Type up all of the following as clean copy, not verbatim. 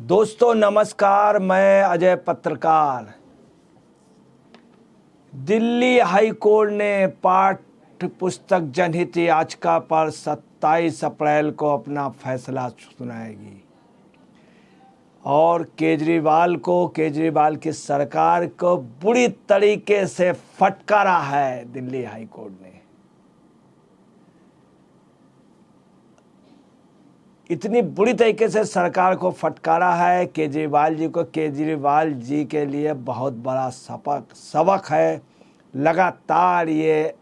दोस्तों नमस्कार, मैं अजय पत्रकार। दिल्ली हाई कोर्ट ने पाठ्य पुस्तक जनहित याचिका पर 27 अप्रैल को अपना फैसला सुनाएगी और केजरीवाल की सरकार को बुरी तरीके से फटकारा है दिल्ली हाई कोर्ट ने। इतनी बुरी तरीके से सरकार को फटकारा है केजरीवाल जी के लिए बहुत बड़ा सबक है। लगातार ये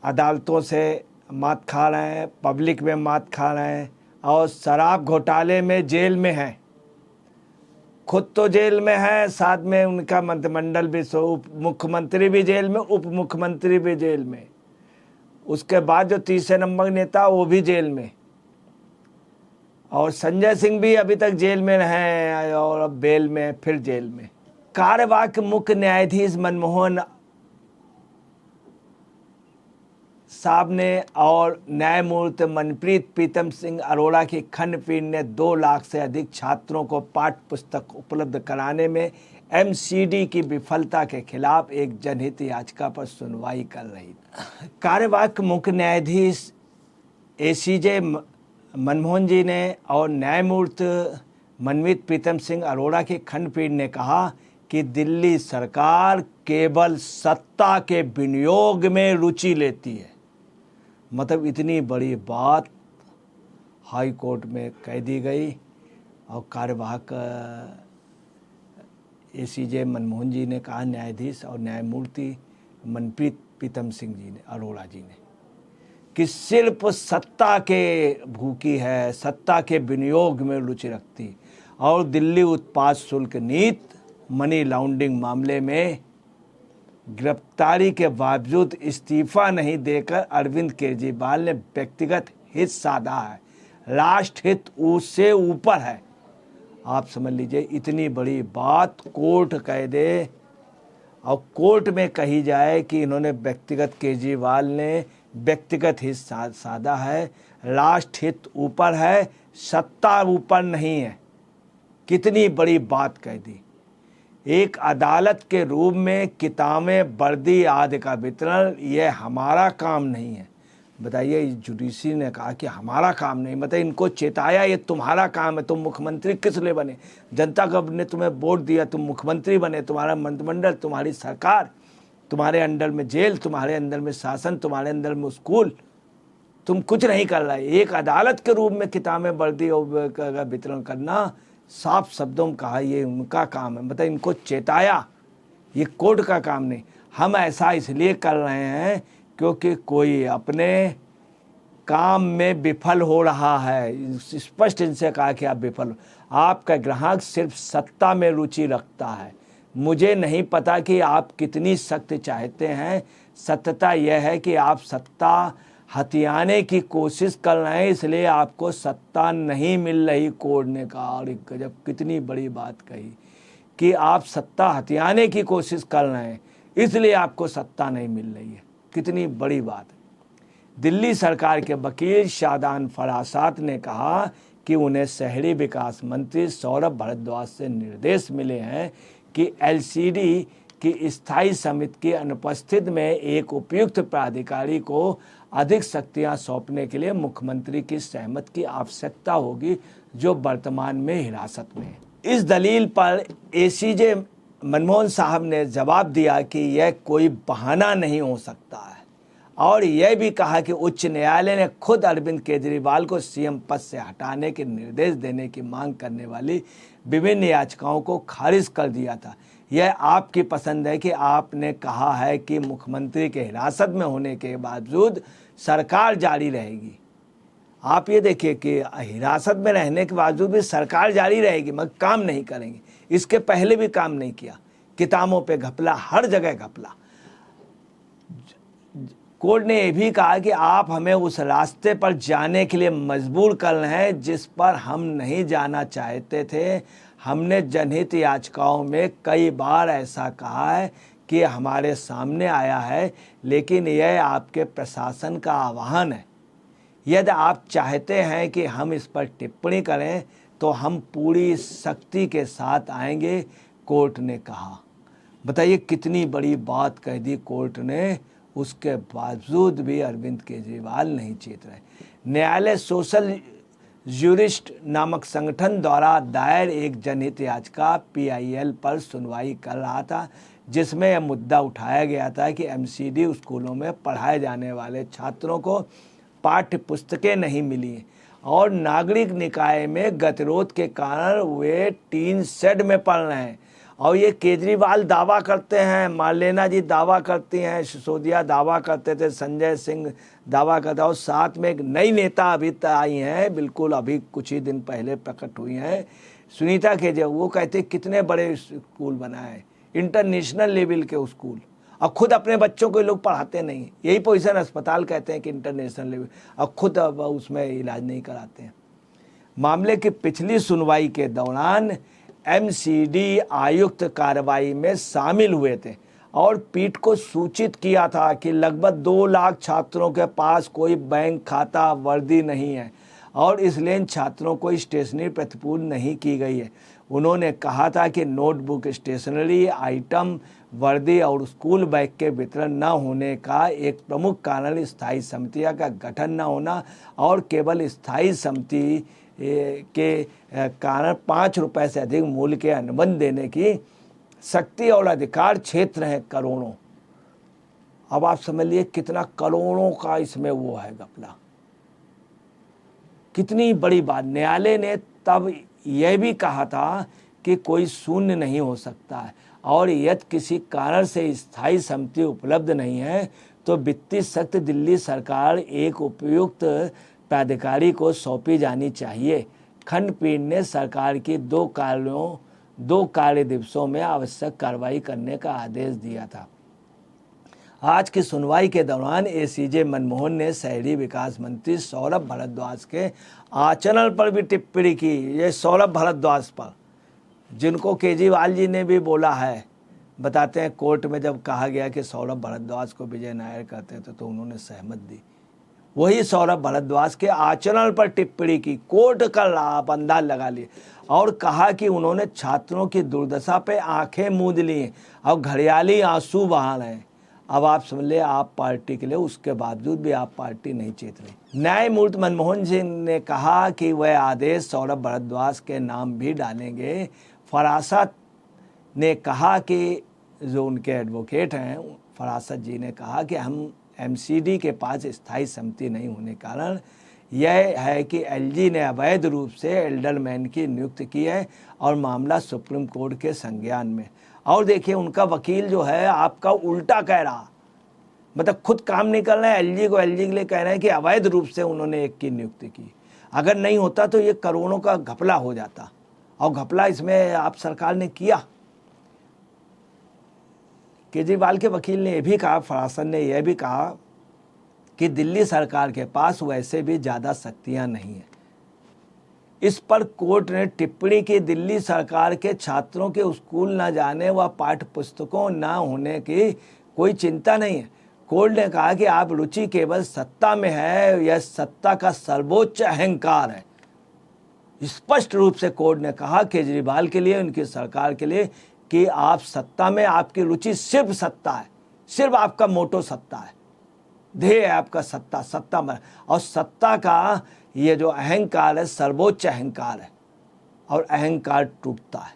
अदालतों से मात खा रहे हैं, पब्लिक में मात खा रहे हैं और शराब घोटाले में जेल में हैं। खुद तो जेल में है, साथ में उनका मंत्रिमंडल भी, मुख्यमंत्री भी जेल में, उप मुख्यमंत्री भी जेल में, उसके बाद जो तीसरे नंबर नेता वो भी जेल में, और संजय सिंह भी अभी तक जेल में हैं और अब बेल में, फिर जेल में। कार्यवाहक मुख्य न्यायाधीश मनमोहन साहब ने और न्यायमूर्ति मनप्रीत प्रीतम सिंह अरोड़ा की खंडपीठ ने 2 लाख से अधिक छात्रों को पाठ्य पुस्तक उपलब्ध कराने में एमसीडी की विफलता के खिलाफ एक जनहित याचिका पर सुनवाई कर रही। कार्यवाहक मुख्य न्यायाधीश एसीजे मनमोहन जी ने और न्यायमूर्ति मनप्रीत प्रीतम सिंह अरोड़ा की खंडपीठ ने कहा कि दिल्ली सरकार केवल सत्ता के विनियोग में रुचि लेती है। मतलब इतनी बड़ी बात हाई कोर्ट में कह दी गई और कार्यवाहक एसीजे मनमोहन जी ने कहा, न्यायाधीश और न्यायमूर्ति मनप्रीत प्रीतम सिंह जी ने, अरोड़ा जी ने, कि सिर्फ सत्ता के भूखी है, सत्ता के विनियोग में रुचि रखती और दिल्ली उत्पाद शुल्क नीति मनी लॉन्ड्रिंग मामले में गिरफ्तारी के बावजूद इस्तीफा नहीं देकर अरविंद केजरीवाल ने व्यक्तिगत हित साधा है। राष्ट्र हित उससे ऊपर है। आप समझ लीजिए, इतनी बड़ी बात कोर्ट कह दे और कोर्ट में कही जाए कि इन्होंने केजरीवाल ने व्यक्तिगत हित साधा है, राष्ट्र हित ऊपर है, सत्ता ऊपर नहीं है। कितनी बड़ी बात कह दी। एक अदालत के रूप में किताबें, वर्दी आदि का वितरण यह हमारा काम नहीं है। बताइए, जुडिशरी ने कहा कि हमारा काम नहीं, मतलब इनको चेताया ये तुम्हारा काम है। तुम मुख्यमंत्री किस लिए बने? जनता कब ने तुम्हें वोट दिया, तुम मुख्यमंत्री बने, तुम्हारा मंत्रिमंडल, तुम्हारी सरकार, तुम्हारे अंडर में जेल, तुम्हारे अंदर में शासन, तुम्हारे अंदर में स्कूल, तुम कुछ नहीं कर रहे। एक अदालत के रूप में किताबें, वर्दी का वितरण करना, साफ शब्दों में कहा ये उनका काम है। मतलब इनको चेताया, ये कोर्ट का काम नहीं। हम ऐसा इसलिए कर रहे हैं क्योंकि कोई अपने काम में विफल हो रहा है। स्पष्ट इनसे कहा कि आप विफल, आपका ग्राहक सिर्फ सत्ता में रुचि रखता है। मुझे नहीं पता कि आप कितनी सख्त चाहते हैं। सत्यता यह है कि आप सत्ता हथियाने की कोशिश कर रहे हैं, इसलिए आपको सत्ता नहीं मिल रही। कोर्ट ने कहा, और गजब कितनी बड़ी बात कही कि आप सत्ता हथियाने की कोशिश कर रहे हैं, इसलिए आपको सत्ता नहीं मिल रही है। कितनी बड़ी बात है। दिल्ली सरकार के वकील शादान फरासात ने कहा कि उन्हें शहरी विकास मंत्री सौरभ भारद्वाज से निर्देश मिले हैं कि एलसीडी की स्थायी समिति की अनुपस्थिति में एक उपयुक्त प्राधिकारी को अधिक शक्तियां सौंपने के लिए मुख्यमंत्री की सहमति की आवश्यकता होगी, जो वर्तमान में हिरासत में है। इस दलील पर एसीजे मनमोहन साहब ने जवाब दिया कि यह कोई बहाना नहीं हो सकता है और यह भी कहा कि उच्च न्यायालय ने खुद अरविंद केजरीवाल को सीएम पद से हटाने के निर्देश देने की मांग करने वाली विभिन्न याचिकाओं को खारिज कर दिया था। यह आपकी पसंद है कि आपने कहा है कि मुख्यमंत्री के हिरासत में होने के बावजूद सरकार जारी रहेगी। आप ये देखिए कि हिरासत में रहने के बावजूद भी सरकार जारी रहेगी, मगर काम नहीं करेंगे। इसके पहले भी काम नहीं किया, किताबों पे घपला, हर जगह घपला। कोर्ट ने यह भी कहा कि आप हमें उस रास्ते पर जाने के लिए मजबूर कर रहे हैं जिस पर हम नहीं जाना चाहते थे। हमने जनहित याचिकाओं में कई बार ऐसा कहा है कि हमारे सामने आया है, लेकिन यह आपके प्रशासन का आह्वान है। यदि आप चाहते हैं कि हम इस पर टिप्पणी करें तो हम पूरी शक्ति के साथ आएंगे, कोर्ट ने कहा। बताइए कितनी बड़ी बात कह दी कोर्ट ने, उसके बावजूद भी अरविंद केजरीवाल नहीं चेत रहे। न्यायालय सोशल ज्यूरिस्ट नामक संगठन द्वारा दायर एक जनहित याचिका PIL पर सुनवाई कर रहा था, जिसमें यह मुद्दा उठाया गया था कि MCD स्कूलों में पढ़ाए जाने वाले छात्रों को पाठ्य पुस्तकें नहीं मिली और नागरिक निकाय में गतिरोध के कारण वे टीन शेड में पढ़ रहे हैं। और ये केजरीवाल दावा करते हैं, मार्लेना जी दावा करती हैं, सिसोदिया दावा करते थे, संजय सिंह दावा करता, और साथ में एक नई नेता अभी आई हैं, बिल्कुल अभी कुछ ही दिन पहले प्रकट हुई हैं, सुनीता केजरीवाल। वो कहते कितने बड़े स्कूल बनाए, इंटरनेशनल लेवल के स्कूल, और खुद अपने बच्चों को लोग पढ़ाते नहीं। यही पोजीशन अस्पताल कहते हैं कि इंटरनेशनल लेवल, और खुद अब उसमें इलाज नहीं कराते हैं। मामले की पिछली सुनवाई के दौरान MCD आयुक्त कार्रवाई में शामिल हुए थे और पीठ को सूचित किया था कि लगभग 2 लाख छात्रों के पास कोई बैंक खाता, वर्दी नहीं है और इसलिए इन छात्रों को स्टेशनरी प्रतिपूर्ति नहीं की गई है। उन्होंने कहा था कि नोटबुक, स्टेशनरी आइटम, वर्दी और स्कूल बैग के वितरण न होने का एक प्रमुख कारण स्थायी समितियों का गठन न होना और केवल स्थायी समिति के कारण 5 रुपए से अधिक मूल्य के अनुबंध देने की शक्ति और अधिकार क्षेत्र है करोड़ों। अब आप समझ लिए कितना करोड़ों का इसमें वो है घपला। कितनी बड़ी बात। न्यायालय ने तब यह भी कहा था कि कोई शून्य नहीं हो सकता है और यदि किसी कारण से स्थायी समिति उपलब्ध नहीं है तो वित्तीय शक्ति दिल्ली सरकार एक उपयुक्त प्राधिकारी को सौंपी जानी चाहिए। खंडपीठ ने सरकार की 2 कार्य दिवसों में आवश्यक कार्रवाई करने का आदेश दिया था। आज की सुनवाई के दौरान ACJ मनमोहन ने शहरी विकास मंत्री सौरभ भारद्वाज के आचरण पर भी टिप्पणी की। ये सौरभ भारद्वाज पर, जिनको केजरीवाल जी ने भी बोला है, बताते हैं कोर्ट में जब कहा गया कि सौरभ भारद्वाज को विजय नायर करते थे तो उन्होंने सहमत दी। वही सौरभ भारद्वाज के आचरण पर टिप्पणी की। कोर्ट कर रहा, आप अंदाज लगा लिए, और कहा कि उन्होंने छात्रों की दुर्दशा पे आंखें मूंद ली और घड़ियाली आंसू बहा रहे हैं। अब आप समझ ले, आप पार्टी के लिए, उसके बावजूद भी आप पार्टी नहीं चेत रही। न्यायमूर्ति मनमोहन सिंह ने कहा कि वह आदेश सौरभ भारद्वाज के नाम भी डालेंगे। फरासत ने कहा कि जो उनके एडवोकेट हैं, फरासत जी ने कहा कि हम MCD के पास स्थायी समिति नहीं होने कारण यह है कि LG ने अवैध रूप से एल्डरमैन की नियुक्ति की है और मामला सुप्रीम कोर्ट के संज्ञान में। और देखिए उनका वकील जो है आपका उल्टा कह रहा, मतलब खुद काम नहीं कर रहे हैं, LG के लिए कह रहे हैं कि अवैध रूप से उन्होंने एक की नियुक्ति की। अगर नहीं होता तो ये करोड़ों का घपला हो जाता, और घपला इसमें आप सरकार ने किया। केजरीवाल के वकील ने यह भी कहा, फरासन ने यह भी कहा कि दिल्ली सरकार के पास वैसे भी ज़्यादा शक्तियां नहीं है। इस पर कोर्ट ने टिप्पणी की, दिल्ली सरकार के छात्रों के स्कूल न जाने व पाठ्य पुस्तकों न होने की कोई चिंता नहीं है। कोर्ट ने कहा कि आप रुचि केवल सत्ता में है, यह सत्ता का सर्वोच्च अहंकार है। स्पष्ट रूप से कोर्ट ने कहा केजरीवाल के लिए, उनकी सरकार के लिए, कि आप सत्ता में, आपकी रुचि सिर्फ सत्ता है, सिर्फ आपका मोटो सत्ता है, ध्येय है आपका सत्ता में। और सत्ता का ये जो अहंकार है सर्वोच्च अहंकार है, और अहंकार टूटता है,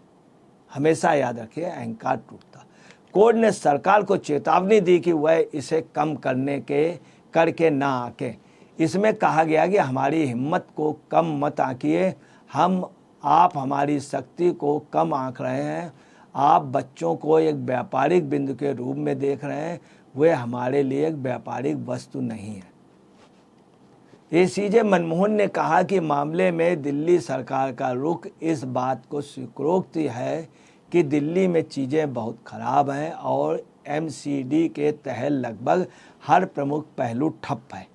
हमेशा याद रखिए अहंकार टूटता है। कोर्ट ने सरकार को चेतावनी दी कि वह इसे कम करके ना आके। इसमें कहा गया कि हमारी हिम्मत को कम मत आंकिए, आप हमारी शक्ति को कम आंक रहे हैं। आप बच्चों को एक व्यापारिक बिंदु के रूप में देख रहे हैं, वे हमारे लिए एक व्यापारिक वस्तु नहीं है। ACJ मनमोहन ने कहा कि मामले में दिल्ली सरकार का रुख इस बात को स्वीकारोक्ति है कि दिल्ली में चीज़ें बहुत खराब हैं और MCD के तहत लगभग हर प्रमुख पहलू ठप है।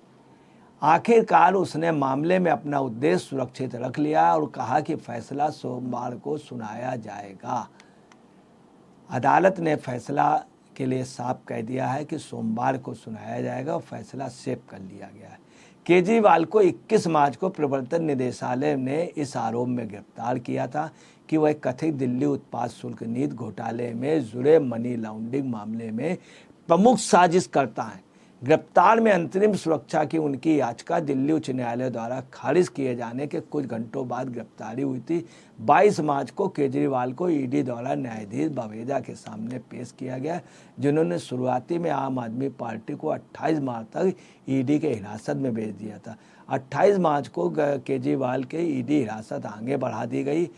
आखिरकार उसने मामले में अपना उद्देश्य सुरक्षित रख लिया और कहा कि फैसला सोमवार को सुनाया जाएगा। अदालत ने फैसला के लिए साफ कह दिया है कि सोमवार को सुनाया जाएगा और फैसला सेव कर लिया गया है। केजरीवाल को 21 मार्च को प्रवर्तन निदेशालय ने इस आरोप में गिरफ्तार किया था कि वह कथित दिल्ली उत्पाद शुल्क नीति घोटाले में जुड़े मनी लॉन्ड्रिंग मामले में प्रमुख साजिश करता है। गिरफ्तार में अंतरिम सुरक्षा की उनकी याचिका दिल्ली उच्च न्यायालय द्वारा खारिज किए जाने के कुछ घंटों बाद गिरफ्तारी हुई थी। 22 मार्च को केजरीवाल को ईडी द्वारा न्यायाधीश बवेजा के सामने पेश किया गया, जिन्होंने शुरुआती में आम आदमी पार्टी को 28 मार्च तक ईडी के हिरासत में भेज दिया था। 28 मार्च को केजरीवाल के ईडी हिरासत आगे बढ़ा दी गई।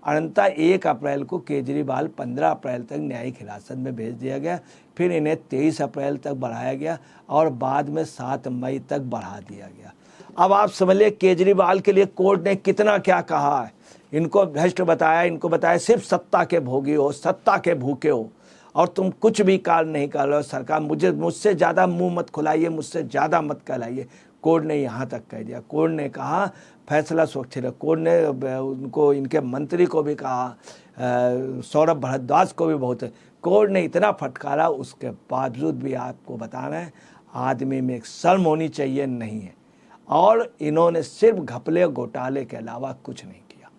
अनंतः 1 अप्रैल को केजरीवाल 15 अप्रैल तक न्यायिक हिरासत में भेज दिया गया, फिर इन्हें 23 अप्रैल तक बढ़ाया गया और बाद में 7 मई तक बढ़ा दिया गया। अब आप समझ लिए केजरीवाल के लिए कोर्ट ने कितना क्या कहा है। इनको भ्रष्ट बताया, इनको बताया सिर्फ सत्ता के भोगी हो, सत्ता के भूखे हो और तुम कुछ भी कार्य नहीं कर रहे हो। सरकार मुझसे ज़्यादा मुंह मत खुलाइए, मुझसे ज़्यादा मत कहलाइए। कोर्ट ने यहाँ तक कह दिया। कोर्ट ने कहा फैसला सुरक्षित है। कोर्ट ने उनको, इनके मंत्री को भी कहा, सौरभ भारद्वाज को भी बहुत है। कोर्ट ने इतना फटकारा, उसके बावजूद भी आपको बताना है आदमी में एक शर्म होनी चाहिए, नहीं है। और इन्होंने सिर्फ घपले घोटाले के अलावा कुछ नहीं किया।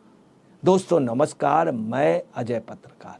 दोस्तों नमस्कार, मैं अजय पत्रकार।